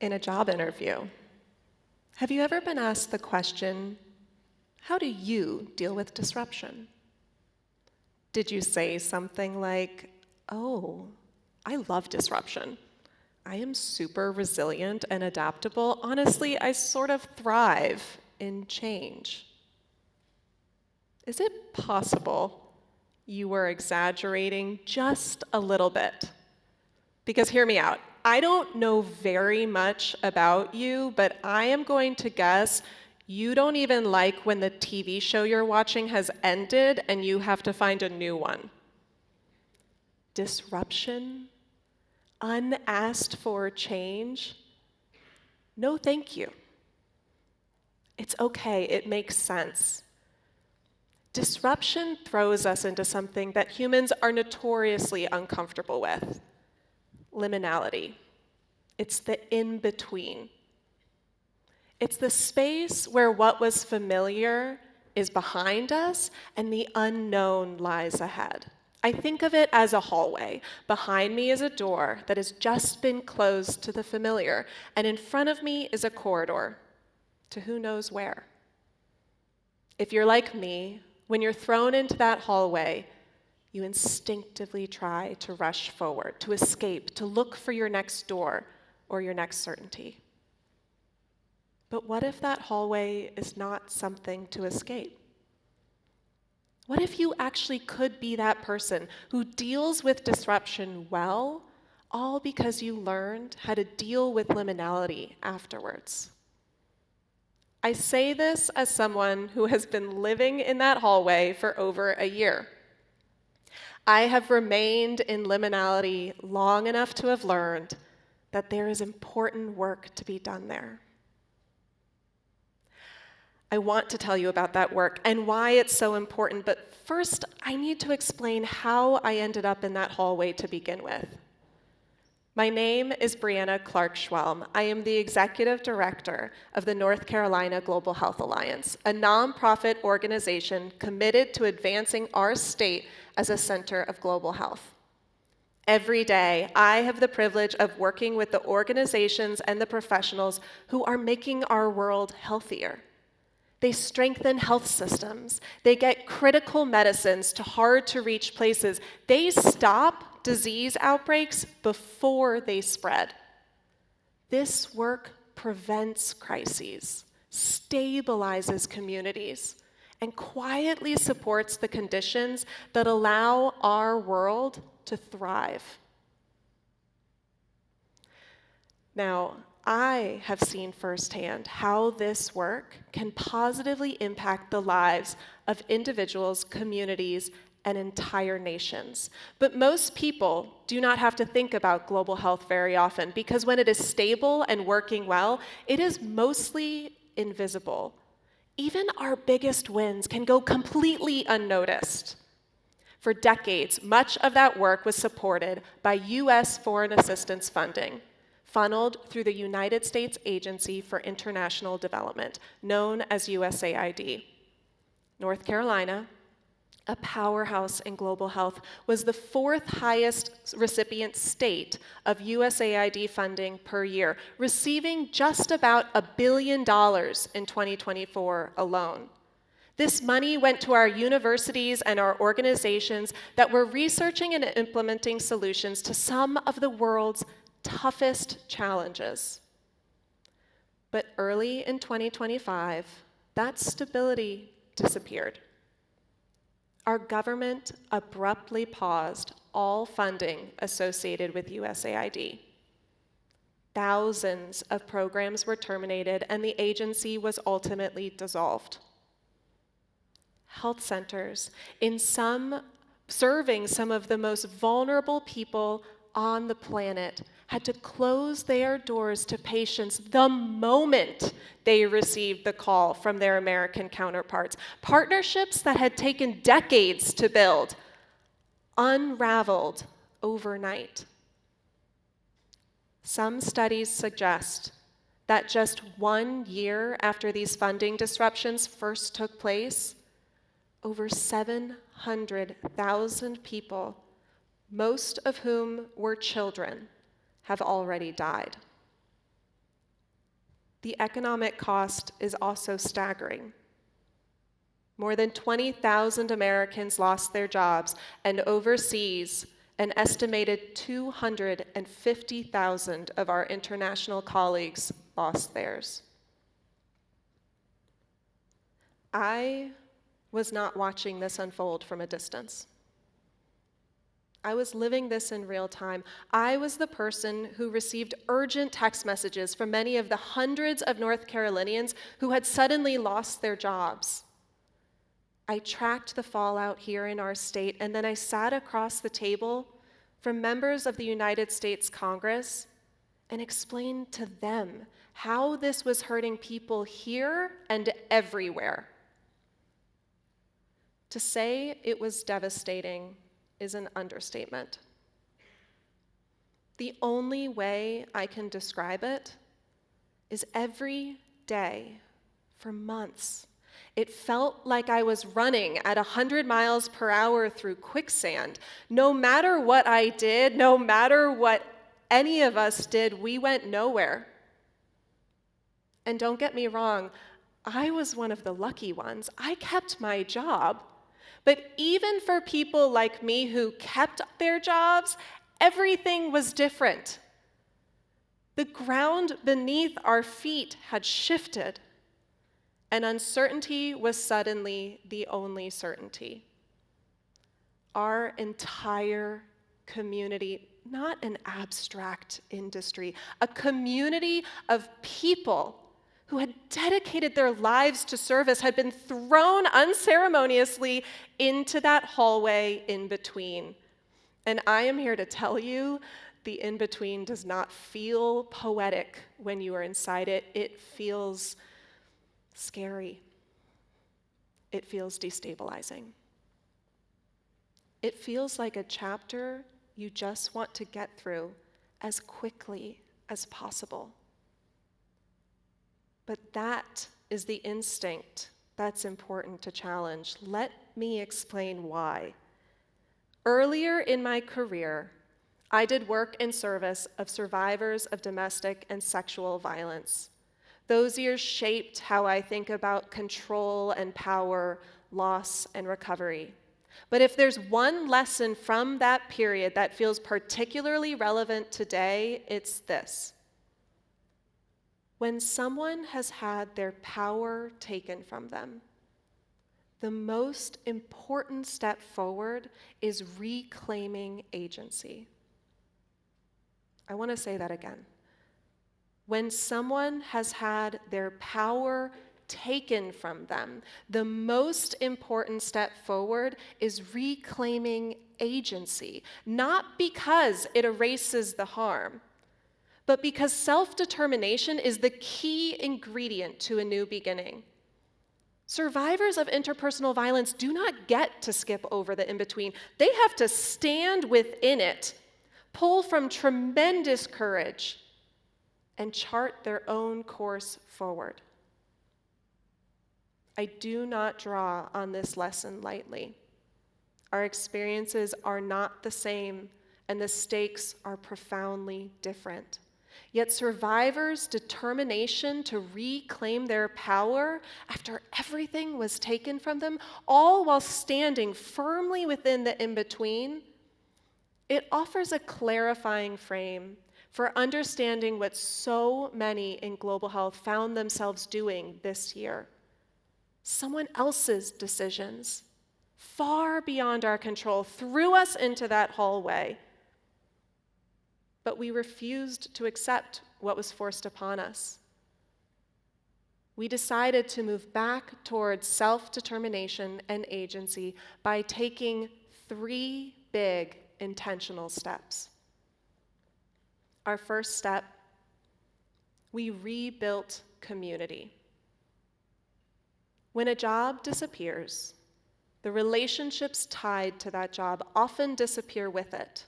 In a job interview, have you ever been asked the question, how do you deal with disruption? Did you say something like, oh, I love disruption. I am super resilient and adaptable. Honestly, I sort of thrive in change. Is it possible you were exaggerating just a little bit? Because hear me out. I don't know very much about you, but I am going to guess you don't even like when the TV show you're watching has ended and you have to find a new one. Disruption, unasked for change, no thank you. It's okay, it makes sense. Disruption throws us into something that humans are notoriously uncomfortable with. Liminality. It's the in-between. It's the space where what was familiar is behind us and the unknown lies ahead. I think of it as a hallway. Behind me is a door that has just been closed to the familiar, and in front of me is a corridor to who knows where. If you're like me, when you're thrown into that hallway, you instinctively try to rush forward, to escape, to look for your next door or your next certainty. But what if that hallway is not something to escape? What if you actually could be that person who deals with disruption well, all because you learned how to deal with liminality afterwards? I say this as someone who has been living in that hallway for over a year. I have remained in liminality long enough to have learned that there is important work to be done there. I want to tell you about that work and why it's so important, but first I need to explain how I ended up in that hallway to begin with. My name is Brianna Clark-Schwelm. I am the Executive Director of the North Carolina Global Health Alliance, a nonprofit organization committed to advancing our state as a center of global health. Every day, I have the privilege of working with the organizations and the professionals who are making our world healthier. They strengthen health systems. They get critical medicines to hard-to-reach places. They stop disease outbreaks before they spread. This work prevents crises, stabilizes communities, and quietly supports the conditions that allow our world to thrive. Now, I have seen firsthand how this work can positively impact the lives of individuals, communities, and entire nations. But most people do not have to think about global health very often because when it is stable and working well, it is mostly invisible. Even our biggest wins can go completely unnoticed. For decades, much of that work was supported by U.S. foreign assistance funding, funneled through the United States Agency for International Development, known as USAID. North Carolina, a powerhouse in global health, was the fourth highest recipient state of USAID funding per year, receiving just about $1 billion in 2024 alone. This money went to our universities and our organizations that were researching and implementing solutions to some of the world's toughest challenges. But early in 2025, that stability disappeared. Our government abruptly paused all funding associated with USAID. Thousands of programs were terminated, and the agency was ultimately dissolved. Health centers, serving some of the most vulnerable people on the planet, had to close their doors to patients the moment they received the call from their American counterparts. Partnerships that had taken decades to build unraveled overnight. Some studies suggest that just 1 year after these funding disruptions first took place, over 700,000 people, most of whom were children, have already died. the economic cost is also staggering. More than 20,000 Americans lost their jobs, and overseas, an estimated 250,000 of our international colleagues lost theirs. I was not watching this unfold from a distance. I was living this in real time. I was the person who received urgent text messages from many of the hundreds of North Carolinians who had suddenly lost their jobs. I tracked the fallout here in our state, and then I sat across the table from members of the United States Congress and explained to them how this was hurting people here and everywhere. To say it was devastating is an understatement. The only way I can describe it is every day for months, it felt like I was running at 100 miles per hour through quicksand. No matter what I did, no matter what any of us did, we went nowhere. And don't get me wrong, I was one of the lucky ones. I kept my job. But even for people like me who kept their jobs, everything was different. The ground beneath our feet had shifted, and uncertainty was suddenly the only certainty. Our entire community, not an abstract industry, a community of people who had dedicated their lives to service, had been thrown unceremoniously into that hallway in between. And I am here to tell you, the in-between does not feel poetic when you are inside it. It feels scary. It feels destabilizing. It feels like a chapter you just want to get through as quickly as possible. But that is the instinct that's important to challenge. Let me explain why. Earlier in my career, I did work in service of survivors of domestic and sexual violence. Those years shaped how I think about control and power, loss and recovery. But if there's one lesson from that period that feels particularly relevant today, it's this. When someone has had their power taken from them, the most important step forward is reclaiming agency. I want to say that again. When someone has had their power taken from them, the most important step forward is reclaiming agency, not because it erases the harm, but because self-determination is the key ingredient to a new beginning. Survivors of interpersonal violence do not get to skip over the in-between. They have to stand within it, pull from tremendous courage, and chart their own course forward. I do not draw on this lesson lightly. Our experiences are not the same, and the stakes are profoundly different. Yet survivors' determination to reclaim their power after everything was taken from them, all while standing firmly within the in-between, it offers a clarifying frame for understanding what so many in global health found themselves doing this year. Someone else's decisions, far beyond our control, threw us into that hallway. But we refused to accept what was forced upon us. We decided to move back towards self-determination and agency by taking 3 big intentional steps. Our first step, we rebuilt community. When a job disappears, the relationships tied to that job often disappear with it.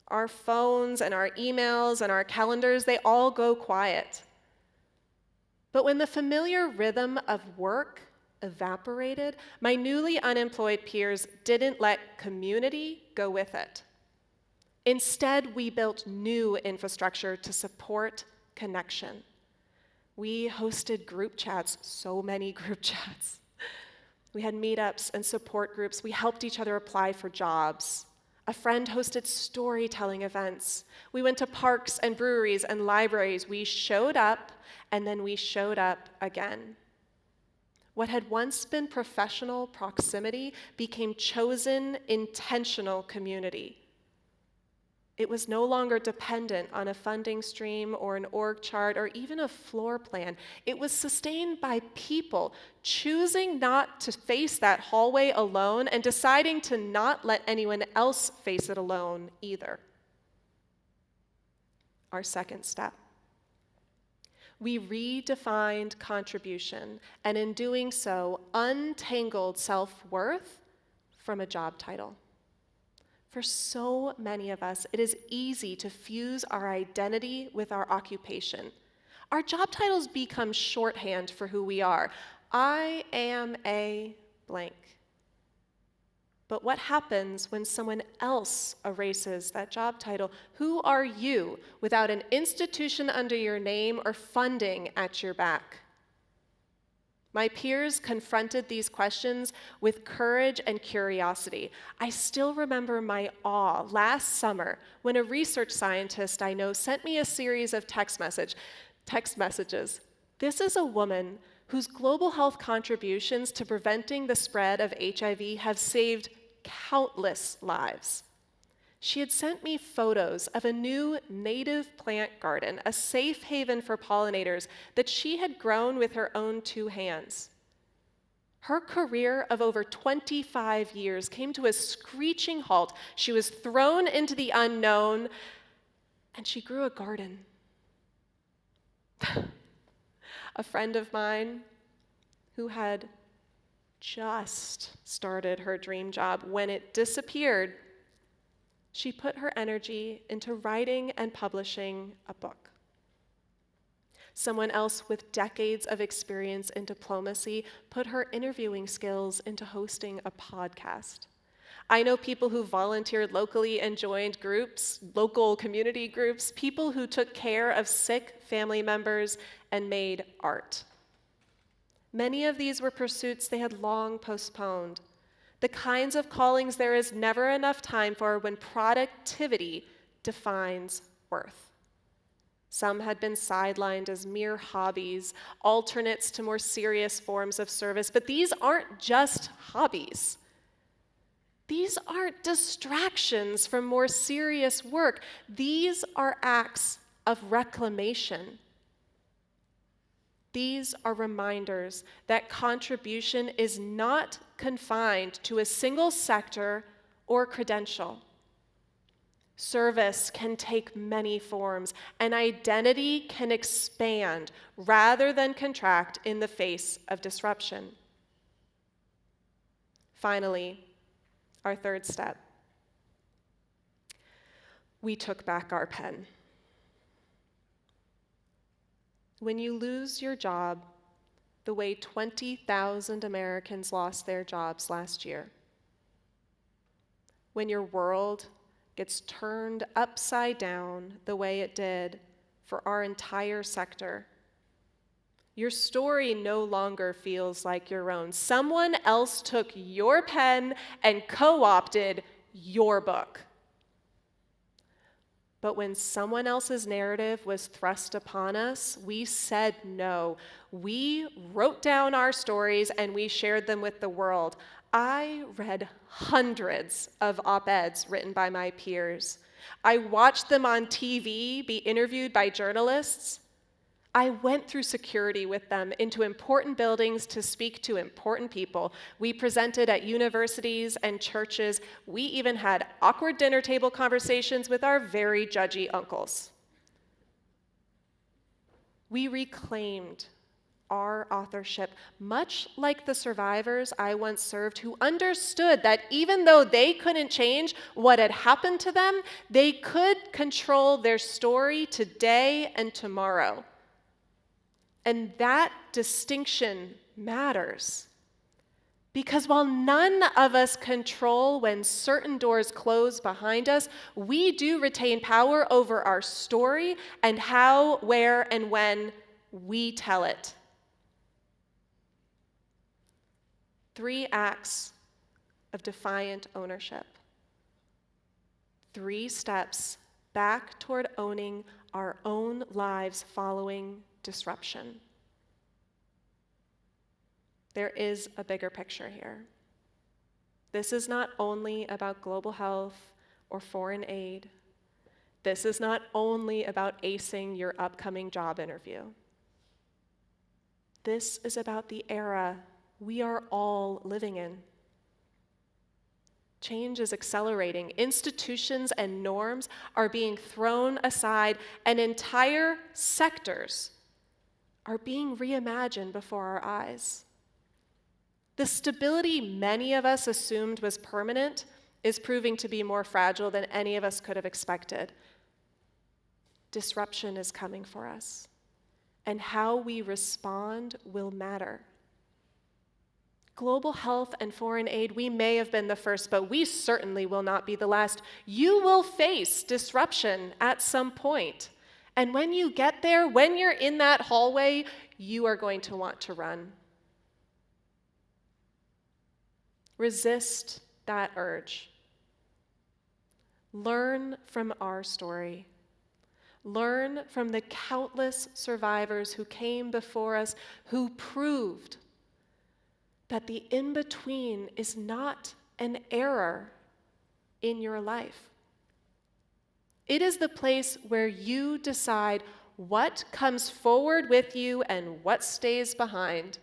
Our phones and our emails and our calendars, they all go quiet. But when the familiar rhythm of work evaporated, my newly unemployed peers didn't let community go with it. Instead, we built new infrastructure to support connection. We hosted group chats, so many group chats. We had meetups and support groups. We helped each other apply for jobs. A friend hosted storytelling events. We went to parks and breweries and libraries. We showed up, and then we showed up again. What had once been professional proximity became chosen, intentional community. It was no longer dependent on a funding stream or an org chart or even a floor plan. It was sustained by people choosing not to face that hallway alone and deciding to not let anyone else face it alone either. Our second step. We redefined contribution, and in doing so, untangled self-worth from a job title. For so many of us, it is easy to fuse our identity with our occupation. Our job titles become shorthand for who we are. I am a blank. But what happens when someone else erases that job title? Who are you without an institution under your name or funding at your back? My peers confronted these questions with courage and curiosity. I still remember my awe last summer when a research scientist I know sent me a series of text messages. This is a woman whose global health contributions to preventing the spread of HIV have saved countless lives. She had sent me photos of a new native plant garden, a safe haven for pollinators that she had grown with her own 2 hands. Her career of over 25 years came to a screeching halt. She was thrown into the unknown, and she grew a garden. A friend of mine who had just started her dream job, when it disappeared, she put her energy into writing and publishing a book. Someone else with decades of experience in diplomacy put her interviewing skills into hosting a podcast. I know people who volunteered locally and joined groups, local community groups, people who took care of sick family members and made art. Many of these were pursuits they had long postponed. The kinds of callings there is never enough time for when productivity defines worth. Some had been sidelined as mere hobbies, alternates to more serious forms of service, but these aren't just hobbies. These aren't distractions from more serious work. These are acts of reclamation. These are reminders that contribution is not confined to a single sector or credential. Service can take many forms, and identity can expand rather than contract in the face of disruption. Finally, our third step. We took back our pen. When you lose your job, the way 20,000 Americans lost their jobs last year, when your world gets turned upside down the way it did for our entire sector, your story no longer feels like your own. Someone else took your pen and co-opted your book. But when someone else's narrative was thrust upon us, we said no. We wrote down our stories and we shared them with the world. I read hundreds of op-eds written by my peers. I watched them on TV be interviewed by journalists. I went through security with them into important buildings to speak to important people. We presented at universities and churches. We even had awkward dinner table conversations with our very judgy uncles. We reclaimed our authorship, much like the survivors I once served who understood that even though they couldn't change what had happened to them, they could control their story today and tomorrow. And that distinction matters. Because while none of us control when certain doors close behind us, we do retain power over our story and how, where, and when we tell it. 3 acts of defiant ownership. 3 steps back toward owning our own lives following disruption. There is a bigger picture here. This is not only about global health or foreign aid. This is not only about acing your upcoming job interview. This is about the era we are all living in. Change is accelerating. Institutions and norms are being thrown aside, and entire sectors are being reimagined before our eyes. The stability many of us assumed was permanent is proving to be more fragile than any of us could have expected. Disruption is coming for us, and how we respond will matter. Global health and foreign aid, we may have been the first, but we certainly will not be the last. You will face disruption at some point. And when you get there, when you're in that hallway, you are going to want to run. Resist that urge. Learn from our story. Learn from the countless survivors who came before us, who proved that the in-between is not an error in your life. It is the place where you decide what comes forward with you and what stays behind.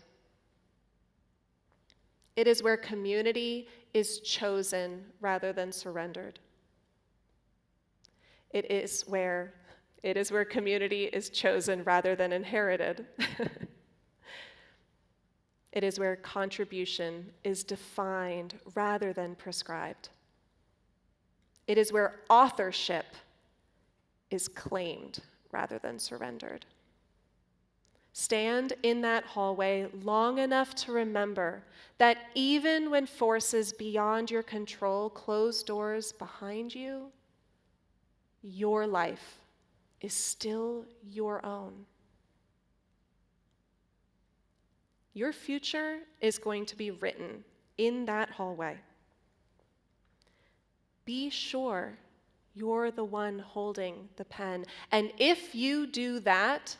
It is where community is chosen rather than surrendered. It is where community is chosen rather than inherited. It is where contribution is defined rather than prescribed. It is where authorship is claimed rather than surrendered. Stand in that hallway long enough to remember that even when forces beyond your control close doors behind you, your life is still your own. Your future is going to be written in that hallway. Be sure you're the one holding the pen. And if you do that,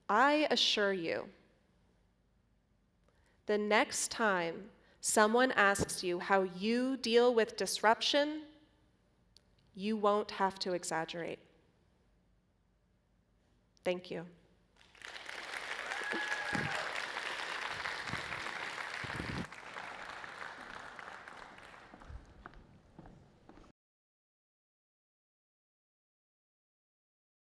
I assure you, the next time someone asks you how you deal with disruption, you won't have to exaggerate. Thank you.